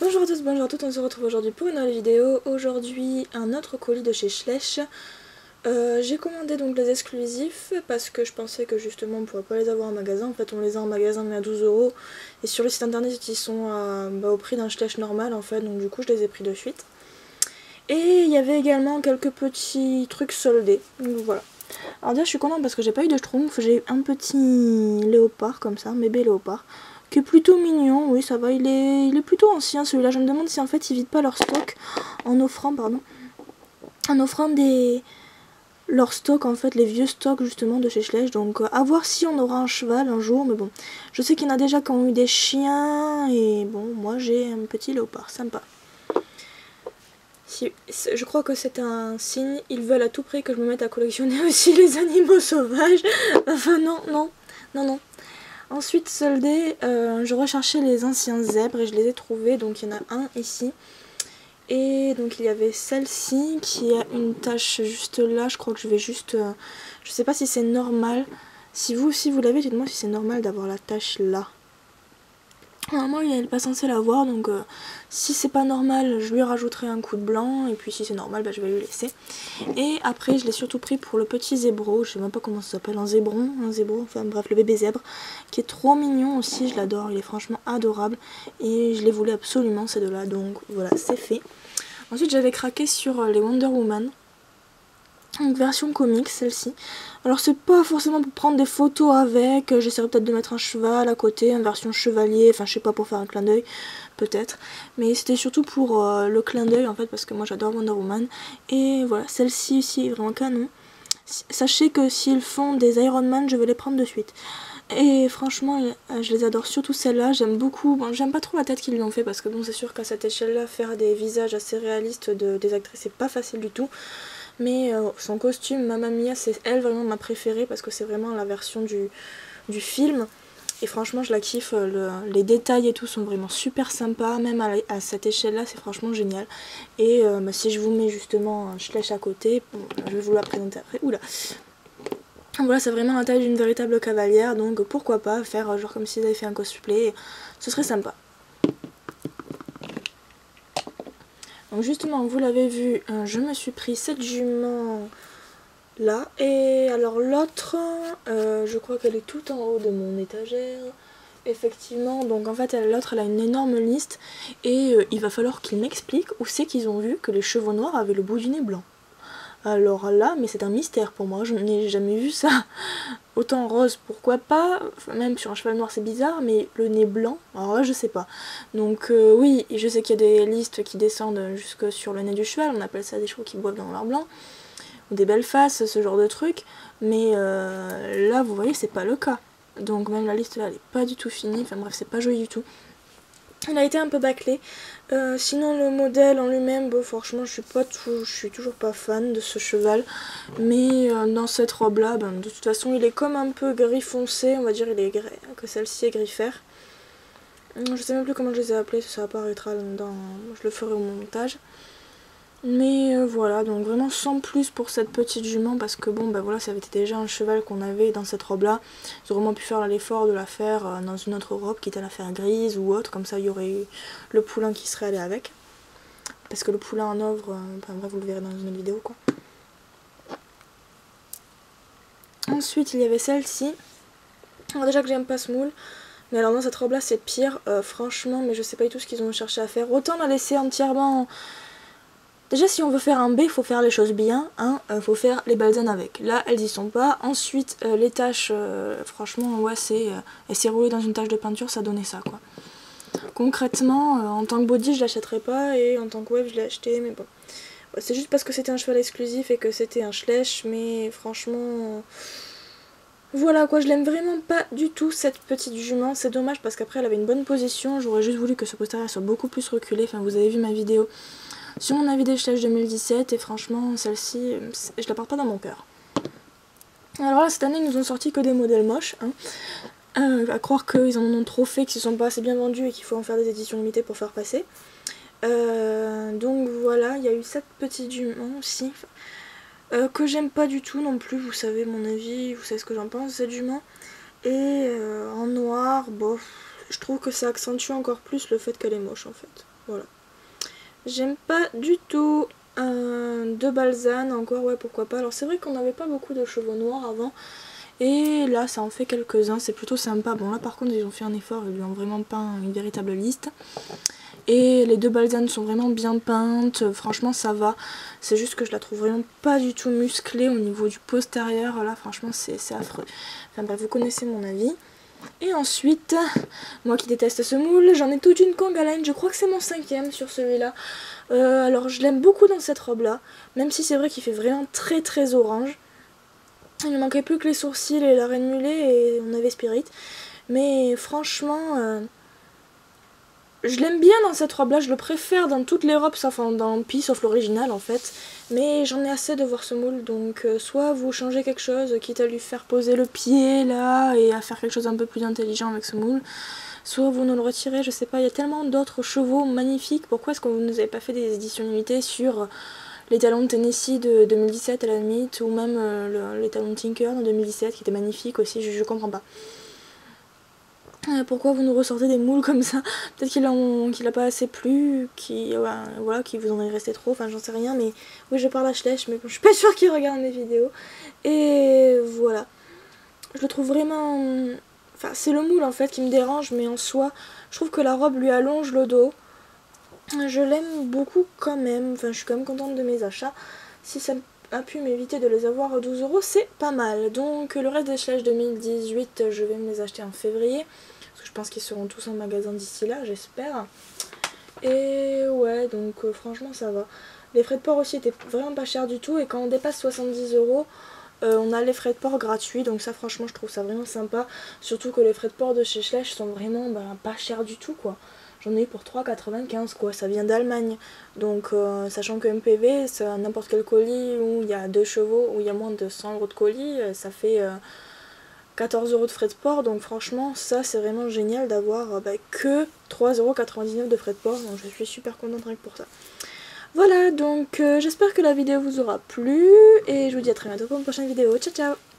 Bonjour à tous, bonjour à toutes, on se retrouve aujourd'hui pour une nouvelle vidéo. Aujourd'hui un autre colis de chez Schleich. J'ai commandé donc les exclusifs parce que je pensais que justement on pourrait pas les avoir en magasin. En fait on les a en magasin mais à 12 € et sur le site internet ils sont au prix d'un Schleich normal en fait, donc du coup je les ai pris de suite. Et il y avait également quelques petits trucs soldés, donc voilà. Alors déjà je suis contente parce que j'ai pas eu de schtroumpf, j'ai un petit léopard comme ça, un bébé léopard, qui est plutôt mignon, oui ça va, il est plutôt ancien celui-là. Je me demande si en fait ils vident pas leur stock en offrant, leur stock en fait, les vieux stocks justement de chez Schleich, donc à voir si on aura un cheval un jour, mais bon, je sais qu'il y en a déjà qui ont eu des chiens, et bon, moi j'ai un petit léopard, sympa. Je crois que c'est un signe, ils veulent à tout prix que je me mette à collectionner aussi les animaux sauvages. Enfin non, non, non, non. Ensuite soldé, je recherchais les anciens zèbres et je les ai trouvés, donc il y en a un ici. Et donc il y avait celle-ci qui a une tache juste là, je crois que je vais juste... je sais pas si c'est normal. Si vous aussi vous l'avez, dites-moi si c'est normal d'avoir la tache là. Normalement il n'est pas censé l'avoir, donc si c'est pas normal je lui rajouterai un coup de blanc, et puis si c'est normal bah, je vais lui laisser. Et après je l'ai surtout pris pour le petit zébro, je sais même pas comment ça s'appelle, un zébron, enfin bref, le bébé zèbre, qui est trop mignon aussi, je l'adore, il est franchement adorable, et je les voulais absolument ces deux-là, donc voilà, c'est fait. Ensuite j'avais craqué sur les Wonder Woman, donc version comics celle-ci. Alors c'est pas forcément pour prendre des photos avec, j'essaierai peut-être de mettre un cheval à côté, une version chevalier, enfin je sais pas, pour faire un clin d'œil peut-être. Mais c'était surtout pour le clin d'œil en fait, parce que moi j'adore Wonder Woman. Et voilà, celle-ci ici est vraiment canon. Sachez que s'ils font des Iron Man, je vais les prendre de suite. Et franchement, je les adore, surtout celle-là, j'aime beaucoup. Bon, j'aime pas trop la tête qu'ils lui ont fait, parce que bon, c'est sûr qu'à cette échelle-là, faire des visages assez réalistes des actrices, c'est pas facile du tout. Mais son costume, Mamma Mia, c'est elle vraiment ma préférée, parce que c'est vraiment la version du film. Et franchement je la kiffe, les détails et tout sont vraiment super sympas, même à cette échelle là c'est franchement génial. Et bah, si je vous mets justement un Schleich à côté, bon, je vais vous la présenter après. Oula. Voilà, c'est vraiment la taille d'une véritable cavalière, donc pourquoi pas faire genre comme s'ils avaient fait un cosplay, ce serait sympa. Donc justement, vous l'avez vu, je me suis pris cette jument là, et alors l'autre, je crois qu'elle est tout en haut de mon étagère. Effectivement, donc en fait l'autre elle a une énorme liste, et il va falloir qu'ils m'expliquent où c'est qu'ils ont vu que les chevaux noirs avaient le bout du nez blanc. Alors là, mais c'est un mystère pour moi, je n'ai jamais vu ça. Autant rose, pourquoi pas, enfin, même sur un cheval noir c'est bizarre, mais le nez blanc, alors là je sais pas. Donc oui, je sais qu'il y a des listes qui descendent jusque sur le nez du cheval, on appelle ça des chevaux qui boivent dans leur blanc, ou des belles faces, ce genre de truc, mais là vous voyez c'est pas le cas. Donc même la liste là elle est pas du tout finie, enfin bref c'est pas joli du tout. Elle a été un peu bâclée. Sinon le modèle en lui-même, bon, franchement je suis toujours pas fan de ce cheval. Mais dans cette robe là, ben, de toute façon il est comme un peu gris foncé, on va dire il est gris, que celle-ci est gris fer. Je sais même plus comment je les ai appelés, ça apparaîtra dans... je le ferai au montage. Mais voilà, donc vraiment sans plus pour cette petite jument, parce que bon bah voilà, ça avait été déjà un cheval qu'on avait dans cette robe là. Ils auraient vraiment pu faire l'effort de la faire dans une autre robe, quitte à la faire grise ou autre, comme ça il y aurait eu le poulain qui serait allé avec. Parce que le poulain en œuvre, enfin bref vous le verrez dans une autre vidéo quoi. Ensuite il y avait celle-ci. Alors déjà que j'aime pas ce moule, mais alors dans cette robe là c'est pire, franchement, mais je sais pas du tout ce qu'ils ont cherché à faire. Autant la laisser entièrement... Déjà si on veut faire un B, il faut faire les choses bien, hein, faut faire les balsanes avec. Là elles y sont pas. Ensuite les taches, franchement ouais elle s'est roulée dans une tache de peinture, ça donnait ça quoi. Concrètement en tant que body je l'achèterais pas, et en tant que web je l'ai acheté, mais bon. C'est juste parce que c'était un cheval exclusif et que c'était un Schleich, mais franchement... Voilà quoi, je l'aime vraiment pas du tout cette petite jument, c'est dommage parce qu'après elle avait une bonne position, j'aurais juste voulu que ce postérieur soit beaucoup plus reculé, enfin vous avez vu ma vidéo sur mon avis des Schleich 2017, et franchement celle-ci, je la porte pas dans mon cœur. Alors là cette année ils nous ont sorti que des modèles moches, hein. À croire qu'ils en ont trop fait, qu'ils sont pas assez bien vendus et qu'il faut en faire des éditions limitées pour faire passer. Donc voilà, il y a eu cette petite jument aussi, que j'aime pas du tout non plus, vous savez mon avis, vous savez ce que j'en pense de cette jument. Et en noir, bof, je trouve que ça accentue encore plus le fait qu'elle est moche en fait. Voilà. J'aime pas du tout. De Balzane encore, ouais pourquoi pas. Alors c'est vrai qu'on n'avait pas beaucoup de cheveux noirs avant. Et là ça en fait quelques-uns, c'est plutôt sympa. Bon là par contre ils ont fait un effort, ils lui ont vraiment peint une véritable liste. Et les deux Balzane sont vraiment bien peintes, franchement ça va. C'est juste que je la trouve vraiment pas du tout musclée au niveau du postérieur. Là franchement c'est affreux. Enfin bref, vous connaissez mon avis. Et ensuite, moi qui déteste ce moule, j'en ai toute une Conga Line, je crois que c'est mon 5e sur celui-là. Alors je l'aime beaucoup dans cette robe là, même si c'est vrai qu'il fait vraiment très très orange. Il ne manquait plus que les sourcils et la reine mulet et on avait Spirit. Mais franchement, je l'aime bien dans cette robe là, je le préfère dans toutes les robes sauf dans Pi, sauf l'original en fait. Mais j'en ai assez de voir ce moule, donc soit vous changez quelque chose, quitte à lui faire poser le pied là et à faire quelque chose un peu plus intelligent avec ce moule. Soit vous nous le retirez, je sais pas, il y a tellement d'autres chevaux magnifiques, pourquoi est-ce que vous nous avez pas fait des éditions limitées sur les talons de Tennessee de 2017 à la limite, ou même les talons de Tinker de 2017 qui étaient magnifiques aussi, je comprends pas. Pourquoi vous nous ressortez des moules comme ça? Peut-être qu'il a pas assez plu, voilà, qu'il vous en est resté trop, enfin j'en sais rien, mais oui je parle à Schlech, mais bon, je suis pas sûre qu'il regarde mes vidéos. Et voilà. Je le trouve vraiment... Enfin c'est le moule en fait qui me dérange, mais en soi, je trouve que la robe lui allonge le dos. Je l'aime beaucoup quand même, enfin je suis quand même contente de mes achats. Si ça a pu m'éviter de les avoir à 12 €, c'est pas mal. Donc le reste des Schlech 2018, je vais me les acheter en février. Parce que je pense qu'ils seront tous en magasin d'ici là, j'espère. Et ouais, donc franchement ça va. Les frais de port aussi étaient vraiment pas chers du tout. Et quand on dépasse 70 €, on a les frais de port gratuits. Donc ça franchement je trouve ça vraiment sympa. Surtout que les frais de port de chez Schlech sont vraiment pas chers du tout quoi. J'en ai eu pour 3,95 quoi, ça vient d'Allemagne. Donc sachant que MPV, c'est n'importe quel colis où il y a 2 chevaux, où il y a moins de 100 € de colis, ça fait 14 € de frais de port. Donc franchement ça c'est vraiment génial d'avoir que 3,99 € de frais de port. Donc je suis super contente rien que pour ça. Voilà, donc j'espère que la vidéo vous aura plu et je vous dis à très bientôt pour une prochaine vidéo. Ciao ciao.